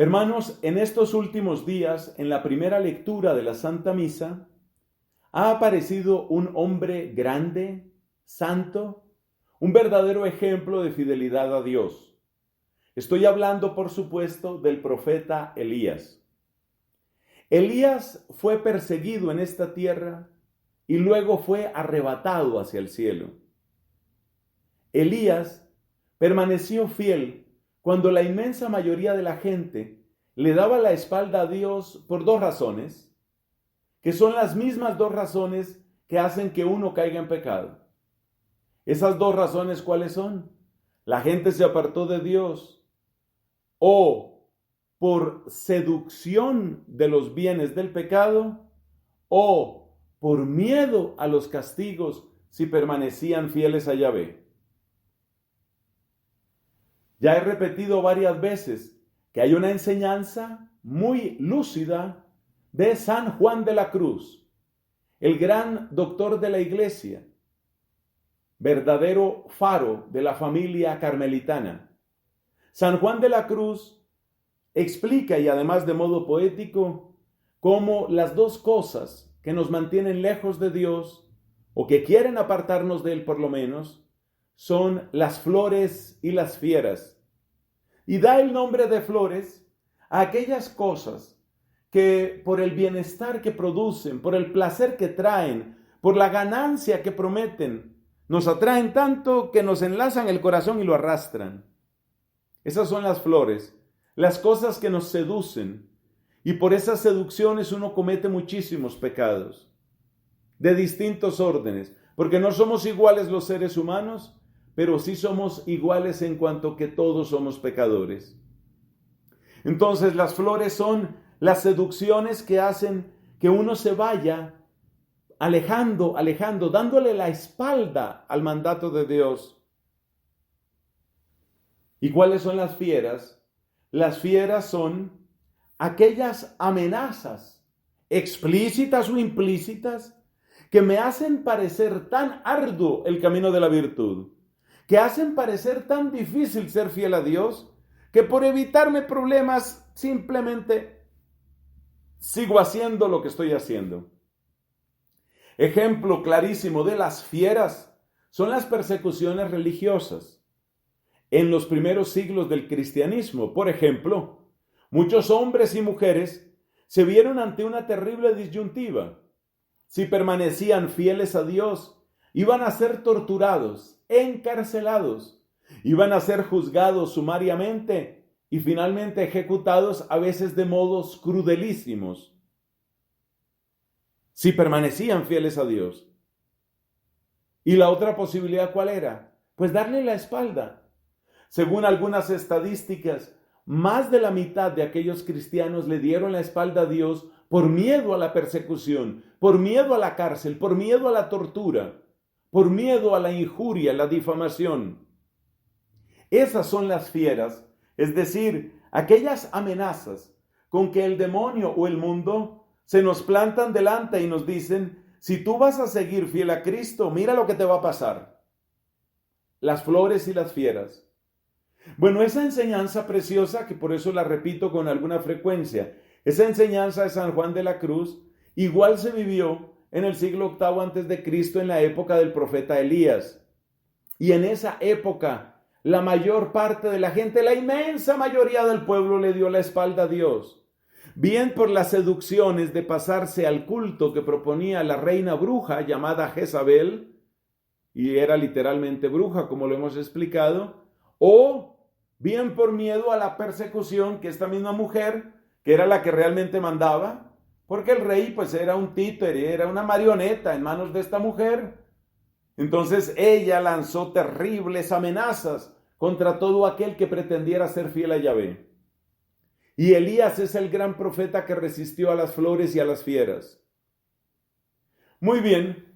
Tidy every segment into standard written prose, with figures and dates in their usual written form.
Hermanos, en estos últimos días, en la primera lectura de la Santa Misa, ha aparecido un hombre grande, santo, un verdadero ejemplo de fidelidad a Dios. Estoy hablando, por supuesto, del profeta Elías. Elías fue perseguido en esta tierra y luego fue arrebatado hacia el cielo. Elías permaneció fiel cuando la inmensa mayoría de la gente le daba la espalda a Dios por dos razones, que son las mismas dos razones que hacen que uno caiga en pecado. Esas dos razones, ¿cuáles son? La gente se apartó de Dios o por seducción de los bienes del pecado o por miedo a los castigos si permanecían fieles a Yahvé. Ya he repetido varias veces que hay una enseñanza muy lúcida de San Juan de la Cruz, el gran doctor de la Iglesia, verdadero faro de la familia carmelitana. San Juan de la Cruz explica, y además de modo poético, cómo las dos cosas que nos mantienen lejos de Dios, o que quieren apartarnos de Él por lo menos, son las flores y las fieras. Y da el nombre de flores a aquellas cosas que por el bienestar que producen, por el placer que traen, por la ganancia que prometen, nos atraen tanto que nos enlazan el corazón y lo arrastran. Esas son las flores, las cosas que nos seducen, y por esas seducciones uno comete muchísimos pecados, de distintos órdenes, porque no somos iguales los seres humanos, pero sí somos iguales en cuanto que todos somos pecadores. Entonces las flores son las seducciones que hacen que uno se vaya alejando, dándole la espalda al mandato de Dios. ¿Y cuáles son las fieras? Las fieras son aquellas amenazas, explícitas o implícitas, que me hacen parecer tan arduo el camino de la virtud, que hacen parecer tan difícil ser fiel a Dios, que por evitarme problemas simplemente sigo haciendo lo que estoy haciendo. Ejemplo clarísimo de las fieras son las persecuciones religiosas. En los primeros siglos del cristianismo, por ejemplo, muchos hombres y mujeres se vieron ante una terrible disyuntiva. Si permanecían fieles a Dios, iban a ser torturados, encarcelados, iban a ser juzgados sumariamente y finalmente ejecutados a veces de modos crudelísimos. Si permanecían fieles a Dios. ¿Y la otra posibilidad cuál era? Pues darle la espalda. Según algunas estadísticas, más de la mitad de aquellos cristianos le dieron la espalda a Dios por miedo a la persecución, por miedo a la cárcel, por miedo a la tortura, por miedo a la injuria, la difamación. Esas son las fieras, es decir, aquellas amenazas con que el demonio o el mundo se nos plantan delante y nos dicen, si tú vas a seguir fiel a Cristo, mira lo que te va a pasar. Las flores y las fieras. Bueno, esa enseñanza preciosa, que por eso la repito con alguna frecuencia, esa enseñanza de San Juan de la Cruz, igual se vivió en el siglo VIII antes de Cristo, en la época del profeta Elías. Y en esa época, la mayor parte de la gente, la inmensa mayoría del pueblo le dio la espalda a Dios. Bien por las seducciones de pasarse al culto que proponía la reina bruja llamada Jezabel, y era literalmente bruja, como lo hemos explicado, o bien por miedo a la persecución que esta misma mujer, que era la que realmente mandaba, porque el rey pues era un títere, era una marioneta en manos de esta mujer. Entonces ella lanzó terribles amenazas contra todo aquel que pretendiera ser fiel a Yahvé. Y Elías es el gran profeta que resistió a las flores y a las fieras. Muy bien,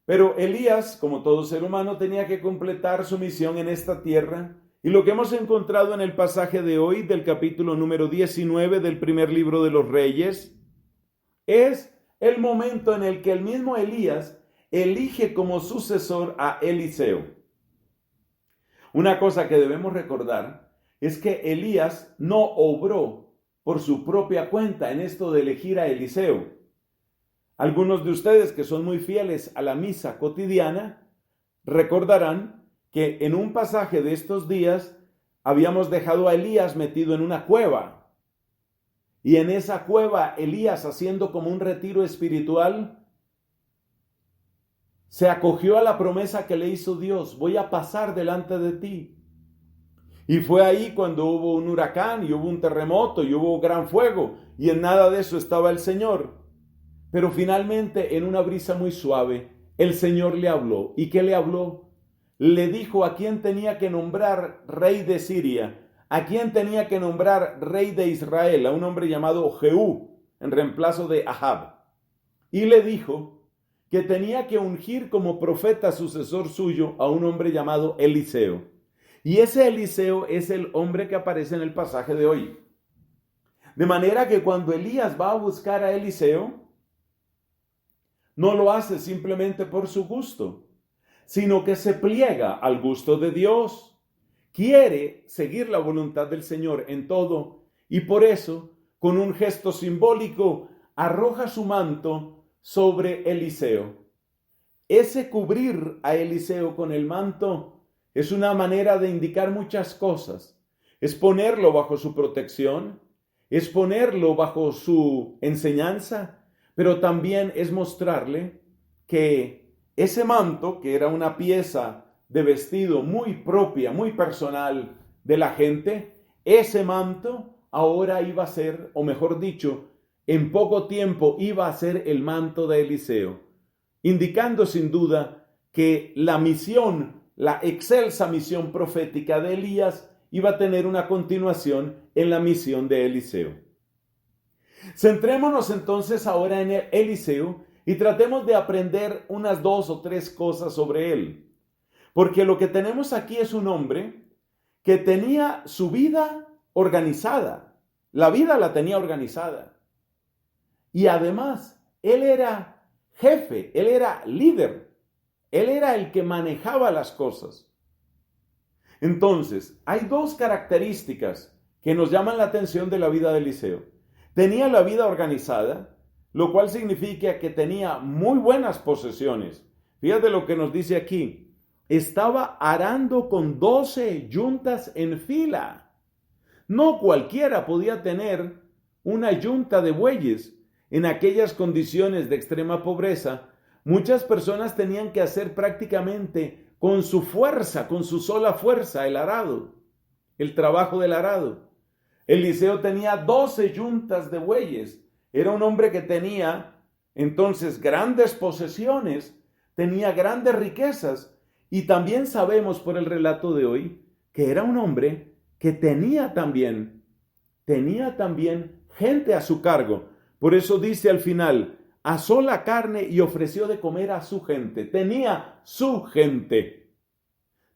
pero Elías, como todo ser humano, tenía que completar su misión en esta tierra. Y lo que hemos encontrado en el pasaje de hoy, del capítulo número 19 del primer libro de los Reyes, es el momento en el que el mismo Elías elige como sucesor a Eliseo. Una cosa que debemos recordar es que Elías no obró por su propia cuenta en esto de elegir a Eliseo. Algunos de ustedes que son muy fieles a la misa cotidiana recordarán que en un pasaje de estos días habíamos dejado a Elías metido en una cueva. Y en esa cueva Elías, haciendo como un retiro espiritual, se acogió a la promesa que le hizo Dios: voy a pasar delante de ti. Y fue ahí cuando hubo un huracán y hubo un terremoto y hubo gran fuego, y en nada de eso estaba el Señor. Pero finalmente, en una brisa muy suave, el Señor le habló. ¿Y qué le habló? Le dijo a quién tenía que nombrar rey de Siria, a quién tenía que nombrar rey de Israel, a un hombre llamado Jehú, en reemplazo de Ahab. Y le dijo que tenía que ungir como profeta sucesor suyo a un hombre llamado Eliseo. Y ese Eliseo es el hombre que aparece en el pasaje de hoy. De manera que cuando Elías va a buscar a Eliseo, no lo hace simplemente por su gusto, sino que se pliega al gusto de Dios. Quiere seguir la voluntad del Señor en todo, y por eso, con un gesto simbólico, arroja su manto sobre Eliseo. Ese cubrir a Eliseo con el manto es una manera de indicar muchas cosas. Es ponerlo bajo su protección, es ponerlo bajo su enseñanza, pero también es mostrarle que ese manto, que era una pieza de vestido muy propia, muy personal de la gente, ese manto ahora iba a ser, o mejor dicho, en poco tiempo iba a ser el manto de Eliseo, indicando sin duda que la misión, la excelsa misión profética de Elías, iba a tener una continuación en la misión de Eliseo. Centrémonos entonces ahora en Eliseo y tratemos de aprender unas 2 o 3 cosas sobre él. Porque lo que tenemos aquí es un hombre que tenía su vida organizada. La vida la tenía organizada. Y además, él era jefe, él era líder. Él era el que manejaba las cosas. Entonces, hay 2 características que nos llaman la atención de la vida de Eliseo. Tenía la vida organizada, lo cual significa que tenía muy buenas posesiones. Fíjate lo que nos dice aquí. Estaba arando con 12 yuntas en fila. No cualquiera podía tener una yunta de bueyes. En aquellas condiciones de extrema pobreza, muchas personas tenían que hacer prácticamente con su fuerza, con su sola fuerza, el arado, el trabajo del arado. Eliseo tenía 12 yuntas de bueyes. Era un hombre que tenía entonces grandes posesiones, tenía grandes riquezas, y también sabemos por el relato de hoy que era un hombre que tenía también gente a su cargo. Por eso dice al final: asó la carne y ofreció de comer a su gente. Tenía su gente.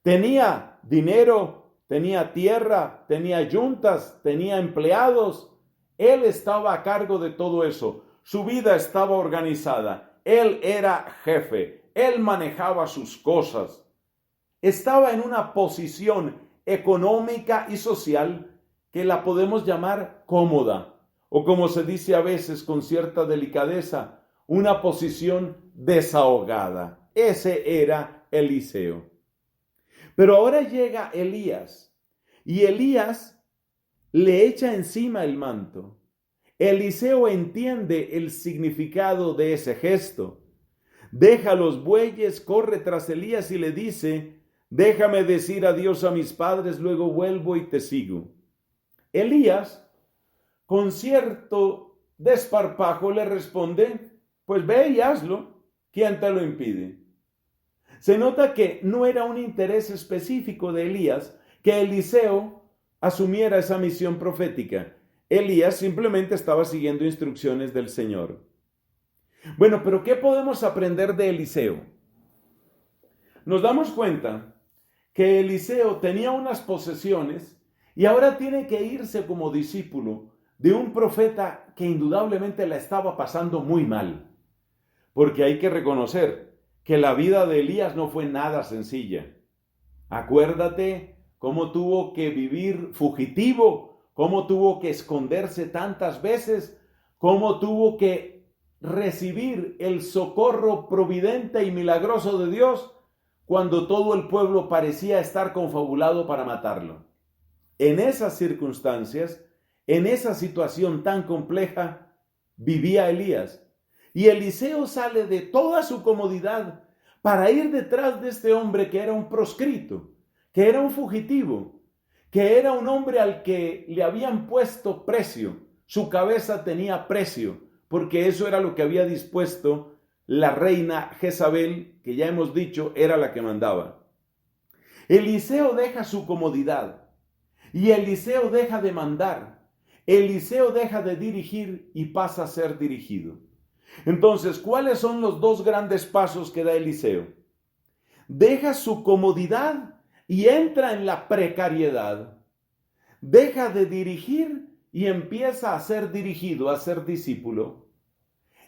Tenía dinero, tenía tierra, tenía yuntas, tenía empleados. Él estaba a cargo de todo eso. Su vida estaba organizada. Él era jefe. Él manejaba sus cosas. Estaba en una posición económica y social que la podemos llamar cómoda, o como se dice a veces con cierta delicadeza, una posición desahogada. Ese era Eliseo. Pero ahora llega Elías, y Elías le echa encima el manto. Eliseo entiende el significado de ese gesto. Deja los bueyes, corre tras Elías y le dice: déjame decir adiós a mis padres, luego vuelvo y te sigo. Elías, con cierto desparpajo, le responde: pues ve y hazlo, ¿quién te lo impide? Se nota que no era un interés específico de Elías que Eliseo asumiera esa misión profética. Elías simplemente estaba siguiendo instrucciones del Señor. Bueno, pero ¿qué podemos aprender de Eliseo? Nos damos cuenta que Eliseo tenía unas posesiones y ahora tiene que irse como discípulo de un profeta que indudablemente la estaba pasando muy mal. Porque hay que reconocer que la vida de Elías no fue nada sencilla. Acuérdate cómo tuvo que vivir fugitivo cómo tuvo que esconderse tantas veces, cómo tuvo que recibir el socorro providente y milagroso de Dios cuando todo el pueblo parecía estar confabulado para matarlo. En esas circunstancias, en esa situación tan compleja, vivía Elías. Y Eliseo sale de toda su comodidad para ir detrás de este hombre que era un proscrito, que era un fugitivo, que era un hombre al que le habían puesto precio. Su cabeza tenía precio, porque eso era lo que había dispuesto la reina Jezabel, que ya hemos dicho era la que mandaba. Eliseo deja su comodidad y Eliseo deja de mandar. Eliseo deja de dirigir y pasa a ser dirigido. Entonces, ¿cuáles son los dos grandes pasos que da Eliseo? Deja su comodidad y entra en la precariedad. Deja de dirigir y empieza a ser dirigido, a ser discípulo.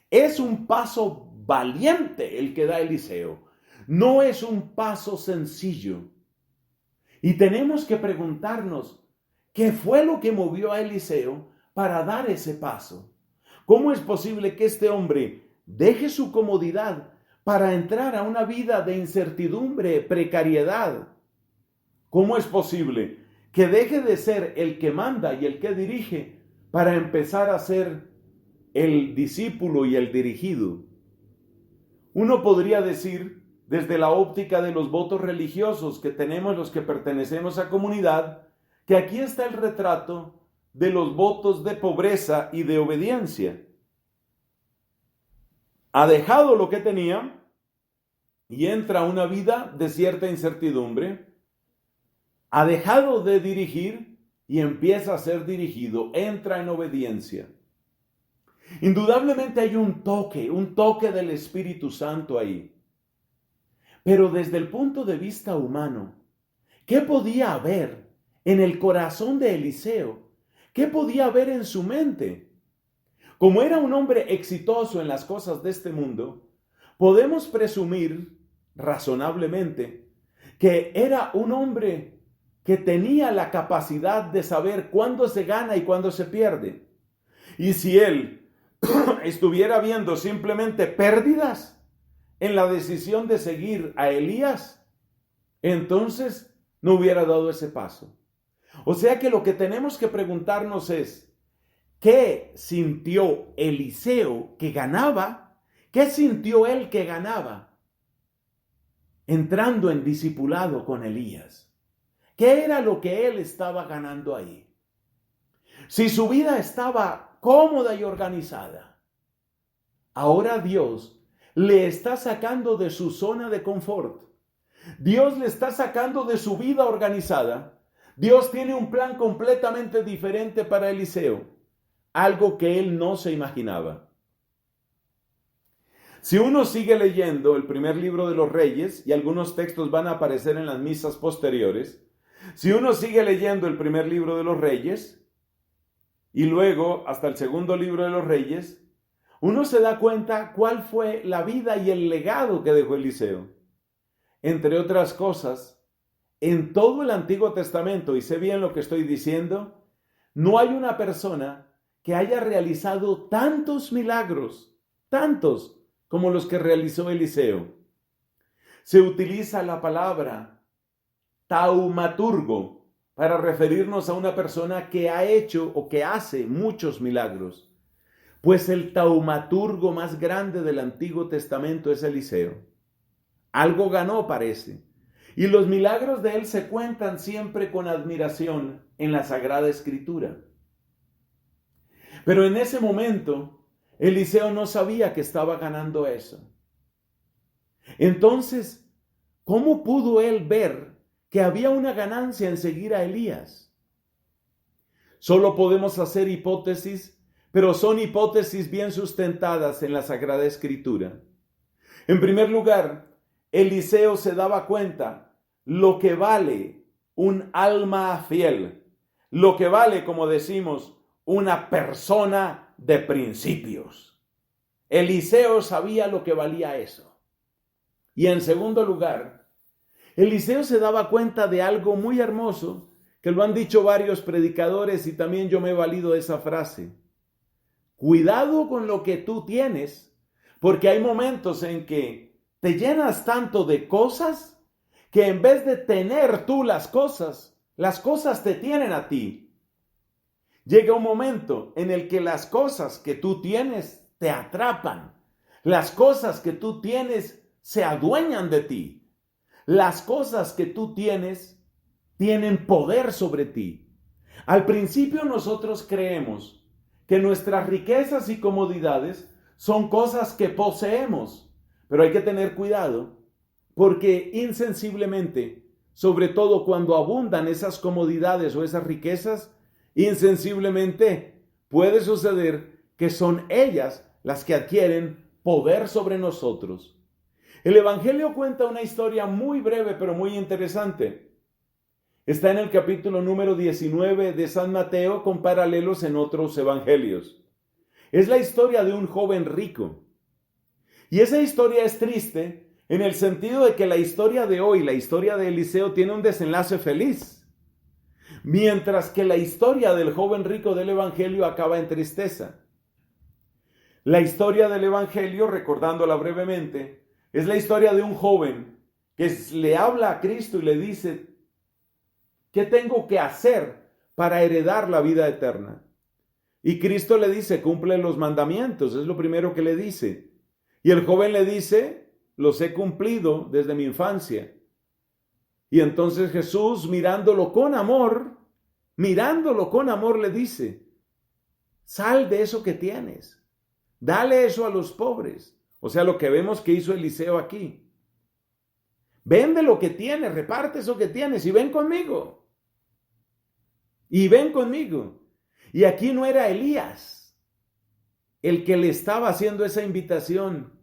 Es un paso valiente el que da Eliseo. No es un paso sencillo. Y tenemos que preguntarnos, ¿qué fue lo que movió a Eliseo para dar ese paso? ¿Cómo es posible que este hombre deje su comodidad para entrar a una vida de incertidumbre, precariedad? ¿Cómo es posible que deje de ser el que manda y el que dirige para empezar a ser el discípulo y el dirigido? Uno podría decir, desde la óptica de los votos religiosos que tenemos los que pertenecemos a comunidad, que aquí está el retrato de los votos de pobreza y de obediencia. Ha dejado lo que tenía y entra a una vida de cierta incertidumbre. Ha dejado de dirigir y empieza a ser dirigido, entra en obediencia. Indudablemente hay un toque del Espíritu Santo ahí. Pero desde el punto de vista humano, ¿qué podía haber en el corazón de Eliseo? ¿Qué podía haber en su mente? Como era un hombre exitoso en las cosas de este mundo, podemos presumir razonablemente que era un hombre que tenía la capacidad de saber cuándo se gana y cuándo se pierde. Y si él estuviera viendo simplemente pérdidas en la decisión de seguir a Elías, entonces no hubiera dado ese paso. O sea que lo que tenemos que preguntarnos es, ¿qué sintió Eliseo que ganaba? ¿Qué sintió él que ganaba entrando en discipulado con Elías? ¿Qué era lo que él estaba ganando ahí? Si su vida estaba cómoda y organizada, ahora Dios le está sacando de su zona de confort. Dios le está sacando de su vida organizada. Dios tiene un plan completamente diferente para Eliseo, algo que él no se imaginaba. Si uno sigue leyendo el primer libro de los Reyes, y algunos textos van a aparecer en las misas posteriores, si uno sigue leyendo el primer libro de los Reyes, y luego hasta el segundo libro de los Reyes, uno se da cuenta cuál fue la vida y el legado que dejó Eliseo. Entre otras cosas, en todo el Antiguo Testamento, y sé bien lo que estoy diciendo, no hay una persona que haya realizado tantos milagros, tantos como los que realizó Eliseo. Se utiliza la palabra taumaturgo para referirnos a una persona que ha hecho o que hace muchos milagros. Pues el taumaturgo más grande del Antiguo Testamento es Eliseo. Algo ganó, parece. Y los milagros de él se cuentan siempre con admiración en la Sagrada Escritura. Pero en ese momento, Eliseo no sabía que estaba ganando eso. Entonces, ¿cómo pudo él ver que había una ganancia en seguir a Elías? Solo podemos hacer hipótesis, pero son hipótesis bien sustentadas en la Sagrada Escritura. En primer lugar, Eliseo se daba cuenta lo que vale un alma fiel, lo que vale, como decimos, una persona de principios. Eliseo sabía lo que valía eso. Y en segundo lugar, Eliseo se daba cuenta de algo muy hermoso que lo han dicho varios predicadores y también yo me he valido de esa frase. Cuidado con lo que tú tienes, porque hay momentos en que te llenas tanto de cosas que en vez de tener tú las cosas te tienen a ti. Llega un momento en el que las cosas que tú tienes te atrapan. Las cosas que tú tienes se adueñan de ti. Las cosas que tú tienes tienen poder sobre ti. Al principio nosotros creemos que nuestras riquezas y comodidades son cosas que poseemos, pero hay que tener cuidado porque insensiblemente, sobre todo cuando abundan esas comodidades o esas riquezas, insensiblemente puede suceder que son ellas las que adquieren poder sobre nosotros. El Evangelio cuenta una historia muy breve pero muy interesante. Está en el capítulo número 19 de San Mateo con paralelos en otros evangelios. Es la historia de un joven rico. Y esa historia es triste en el sentido de que la historia de hoy, la historia de Eliseo, tiene un desenlace feliz. Mientras que la historia del joven rico del evangelio acaba en tristeza. La historia del evangelio, recordándola brevemente, es la historia de un joven que le habla a Cristo y le dice: ¿qué tengo que hacer para heredar la vida eterna? Y Cristo le dice: cumple los mandamientos, es lo primero que le dice. Y el joven le dice: los he cumplido desde mi infancia. Y entonces Jesús, mirándolo con amor, le dice: sal de eso que tienes, dale eso a los pobres. O sea, lo que vemos que hizo Eliseo aquí. Vende lo que tienes, reparte eso que tienes y ven conmigo. Y aquí no era Elías el que le estaba haciendo esa invitación.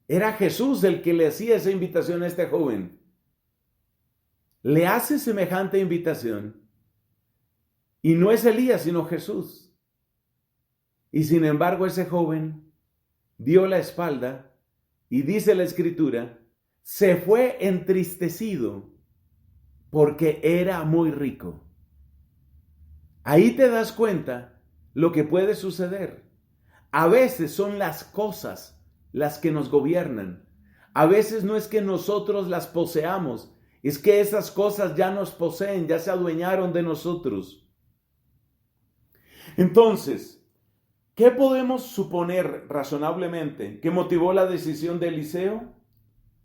Era Jesús el que le hacía esa invitación a este joven. Le hace semejante invitación. Y no es Elías, sino Jesús. Y sin embargo, ese joven dio la espalda y dice la Escritura, se fue entristecido porque era muy rico. Ahí te das cuenta lo que puede suceder. A veces son las cosas las que nos gobiernan. A veces no es que nosotros las poseamos, es que esas cosas ya nos poseen, ya se adueñaron de nosotros. Entonces, ¿qué podemos suponer razonablemente que motivó la decisión de Eliseo?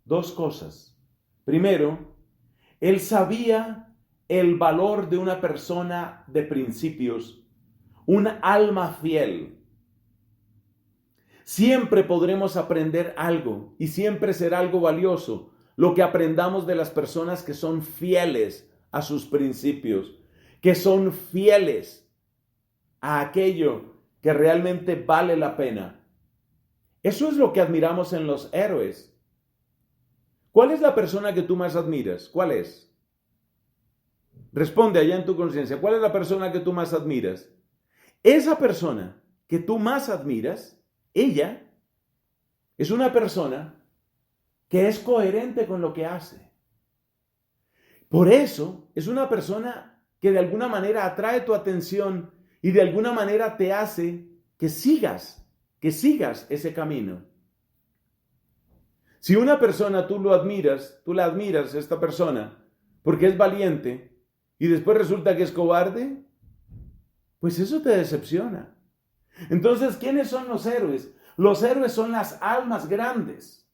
Dos cosas. Primero, él sabía el valor de una persona de principios, un alma fiel. Siempre podremos aprender algo y siempre será algo valioso lo que aprendamos de las personas que son fieles a sus principios, que son fieles a aquello que realmente vale la pena. Eso es lo que admiramos en los héroes. ¿Cuál es la persona que tú más admiras? ¿Cuál es? Responde allá en tu conciencia. ¿Cuál es la persona que tú más admiras? Esa persona que tú más admiras, ella es una persona que es coherente con lo que hace. Por eso es una persona que de alguna manera atrae tu atención y de alguna manera te hace que sigas ese camino. Si una persona tú la admiras esta persona porque es valiente y después resulta que es cobarde, pues eso te decepciona. Entonces, ¿quiénes son los héroes? Los héroes son las almas grandes.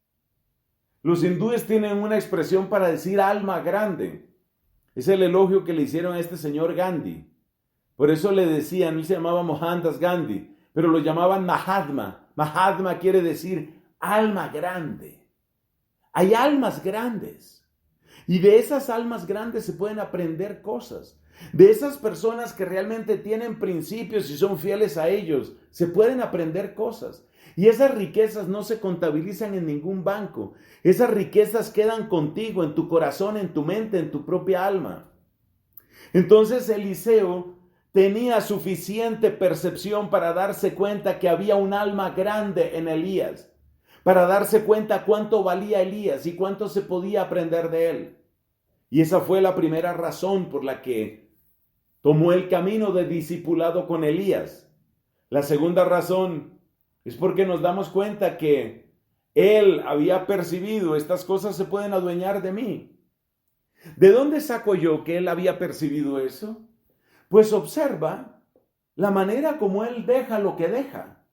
Los hindúes tienen una expresión para decir alma grande. Es el elogio que le hicieron a este señor Gandhi. Por eso le decían, él se llamaba Mohandas Gandhi, pero lo llamaban Mahatma. Mahatma quiere decir alma grande. Hay almas grandes. Y de esas almas grandes se pueden aprender cosas. De esas personas que realmente tienen principios y son fieles a ellos, se pueden aprender cosas. Y esas riquezas no se contabilizan en ningún banco. Esas riquezas quedan contigo, en tu corazón, en tu mente, en tu propia alma. Entonces Eliseo tenía suficiente percepción para darse cuenta que había un alma grande en Elías, para darse cuenta cuánto valía Elías y cuánto se podía aprender de él. Y esa fue la primera razón por la que tomó el camino de discipulado con Elías. La segunda razón es porque nos damos cuenta que él había percibido, estas cosas se pueden adueñar de mí. ¿De dónde saco yo que él había percibido eso? Pues observa la manera como él deja lo que deja.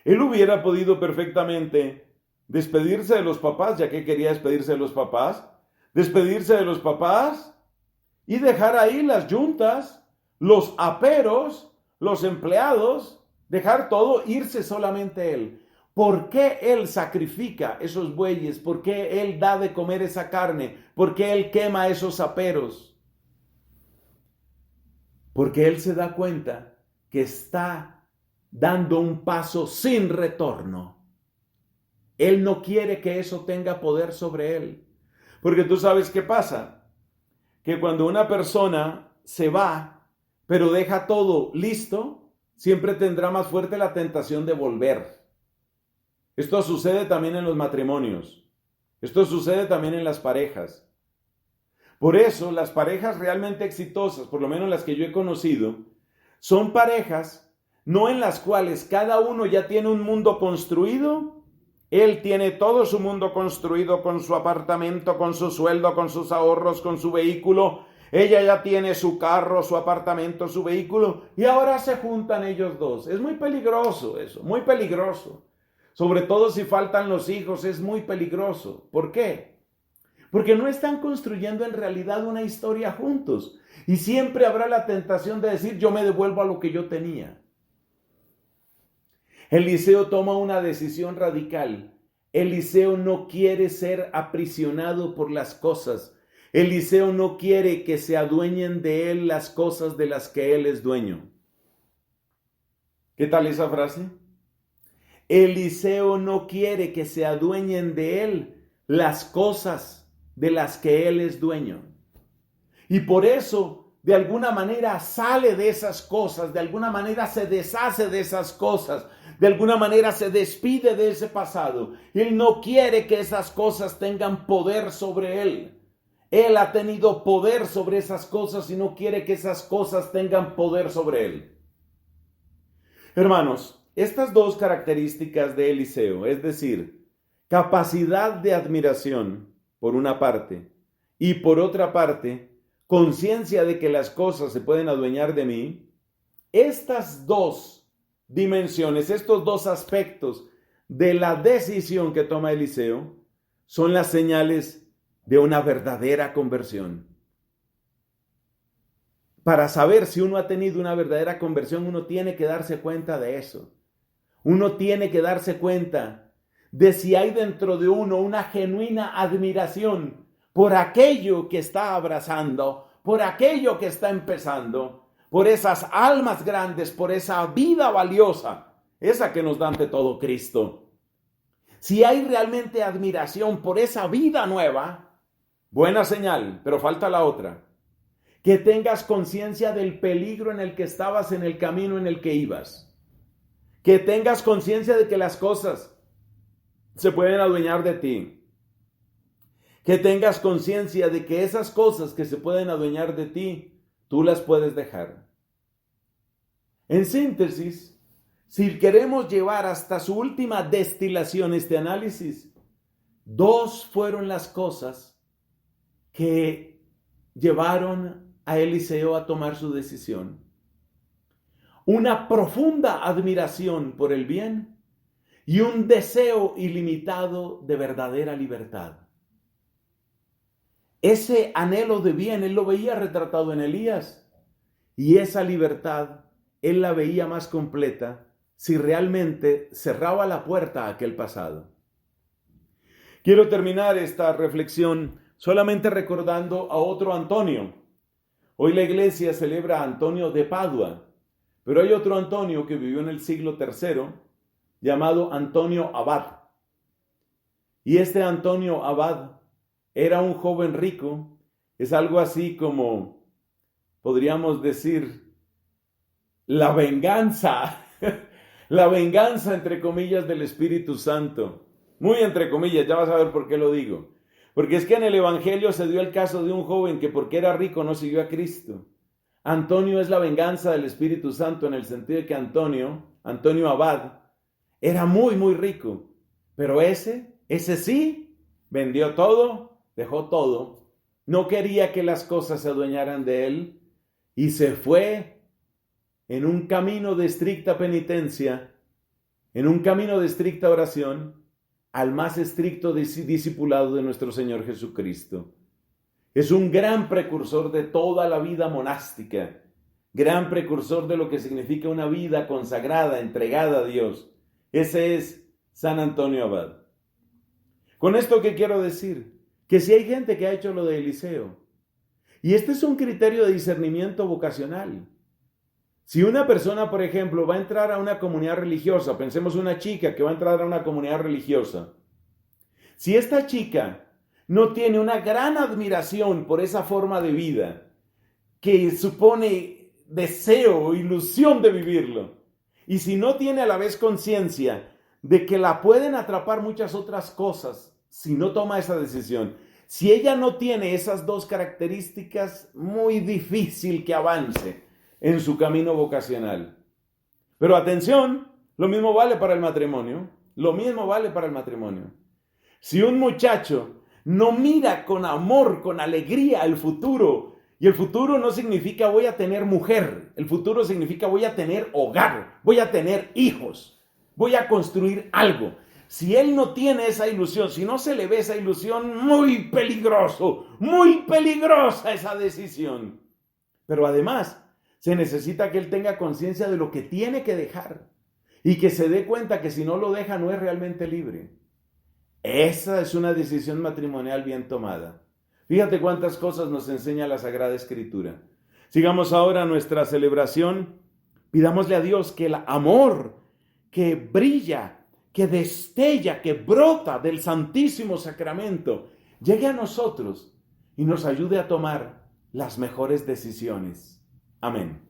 Él hubiera podido perfectamente despedirse de los papás, ya que quería despedirse de los papás, y dejar ahí las yuntas, los aperos, los empleados, dejar todo, irse solamente él. ¿Por qué él sacrifica esos bueyes? ¿Por qué él da de comer esa carne? ¿Por qué él quema esos aperos? Porque él se da cuenta que está dando un paso sin retorno. Él no quiere que eso tenga poder sobre él. Porque tú sabes qué pasa. Que cuando una persona se va, pero deja todo listo, siempre tendrá más fuerte la tentación de volver. Esto sucede también en los matrimonios. Esto sucede también en las parejas. Por eso, las parejas realmente exitosas, por lo menos las que yo he conocido, son parejas no en las cuales cada uno ya tiene un mundo construido. Él tiene todo su mundo construido con su apartamento, con su sueldo, con sus ahorros, con su vehículo. Ella ya tiene su carro, su apartamento, su vehículo, y ahora se juntan ellos dos. Es muy peligroso eso, muy peligroso. Sobre todo si faltan los hijos, es muy peligroso. ¿Por qué? Porque no están construyendo en realidad una historia juntos. Y siempre habrá la tentación de decir, yo me devuelvo a lo que yo tenía. Eliseo toma una decisión radical. Eliseo no quiere ser aprisionado por las cosas. Eliseo no quiere que se adueñen de él las cosas de las que él es dueño. ¿Qué tal esa frase? Eliseo no quiere que se adueñen de él las cosas de las que él es dueño. Y por eso, de alguna manera, sale de esas cosas, de alguna manera se deshace de esas cosas, de alguna manera se despide de ese pasado. Él no quiere que esas cosas tengan poder sobre él. Él ha tenido poder sobre esas cosas y no quiere que esas cosas tengan poder sobre él. Hermanos, estas dos características de Eliseo, es decir, capacidad de admiración, por una parte, y por otra parte, conciencia de que las cosas se pueden adueñar de mí, estas dos dimensiones, estos dos aspectos de la decisión que toma Eliseo, son las señales de una verdadera conversión. Para saber si uno ha tenido una verdadera conversión, uno tiene que darse cuenta de eso. Uno tiene que darse cuenta de si hay dentro de uno una genuina admiración por aquello que está abrazando, por aquello que está empezando, por esas almas grandes, por esa vida valiosa, esa que nos da ante todo Cristo. Si hay realmente admiración por esa vida nueva, buena señal, pero falta la otra. Que tengas conciencia del peligro en el que estabas, en el camino en el que ibas. Que tengas conciencia de que las cosas se pueden adueñar de ti. Que tengas conciencia de que esas cosas que se pueden adueñar de ti, tú las puedes dejar. En síntesis, si queremos llevar hasta su última destilación este análisis, dos fueron las cosas que llevaron a Eliseo a tomar su decisión. Una profunda admiración por el bien y un deseo ilimitado de verdadera libertad. Ese anhelo de bien, él lo veía retratado en Elías, y esa libertad, él la veía más completa si realmente cerraba la puerta a aquel pasado. Quiero terminar esta reflexión solamente recordando a otro Antonio. Hoy la iglesia celebra a Antonio de Padua, pero hay otro Antonio que vivió en el siglo III, llamado Antonio Abad. Y este Antonio Abad era un joven rico, es algo así como, podríamos decir, la venganza entre comillas del Espíritu Santo. Muy entre comillas, ya vas a ver por qué lo digo. Porque es que en el Evangelio se dio el caso de un joven que porque era rico no siguió a Cristo. Antonio es la venganza del Espíritu Santo en el sentido de que Antonio Abad, era muy, muy rico. Pero ese sí, vendió todo, dejó todo. No quería que las cosas se adueñaran de él y se fue en un camino de estricta penitencia, en un camino de estricta oración, al más estricto discipulado de nuestro Señor Jesucristo. Es un gran precursor de toda la vida monástica, gran precursor de lo que significa una vida consagrada, entregada a Dios. Ese es San Antonio Abad. ¿Con esto qué quiero decir? Que si hay gente que ha hecho lo de Eliseo, y este es un criterio de discernimiento vocacional. Si una persona, por ejemplo, va a entrar a una comunidad religiosa, pensemos una chica que va a entrar a una comunidad religiosa, si esta chica no tiene una gran admiración por esa forma de vida, que supone deseo o ilusión de vivirlo, y si no tiene a la vez conciencia de que la pueden atrapar muchas otras cosas si no toma esa decisión, si ella no tiene esas dos características, muy difícil que avance en su camino vocacional. Pero atención, lo mismo vale para el matrimonio. Lo mismo vale para el matrimonio. Si un muchacho no mira con amor, con alegría el futuro, y el futuro no significa voy a tener mujer, el futuro significa voy a tener hogar, voy a tener hijos, voy a construir algo. Si él no tiene esa ilusión, si no se le ve esa ilusión, muy peligrosa esa decisión. Pero además, se necesita que él tenga conciencia de lo que tiene que dejar y que se dé cuenta que si no lo deja no es realmente libre. Esa es una decisión matrimonial bien tomada. Fíjate cuántas cosas nos enseña la Sagrada Escritura. Sigamos ahora nuestra celebración. Pidámosle a Dios que el amor que brilla, que destella, que brota del Santísimo Sacramento, llegue a nosotros y nos ayude a tomar las mejores decisiones. Amén.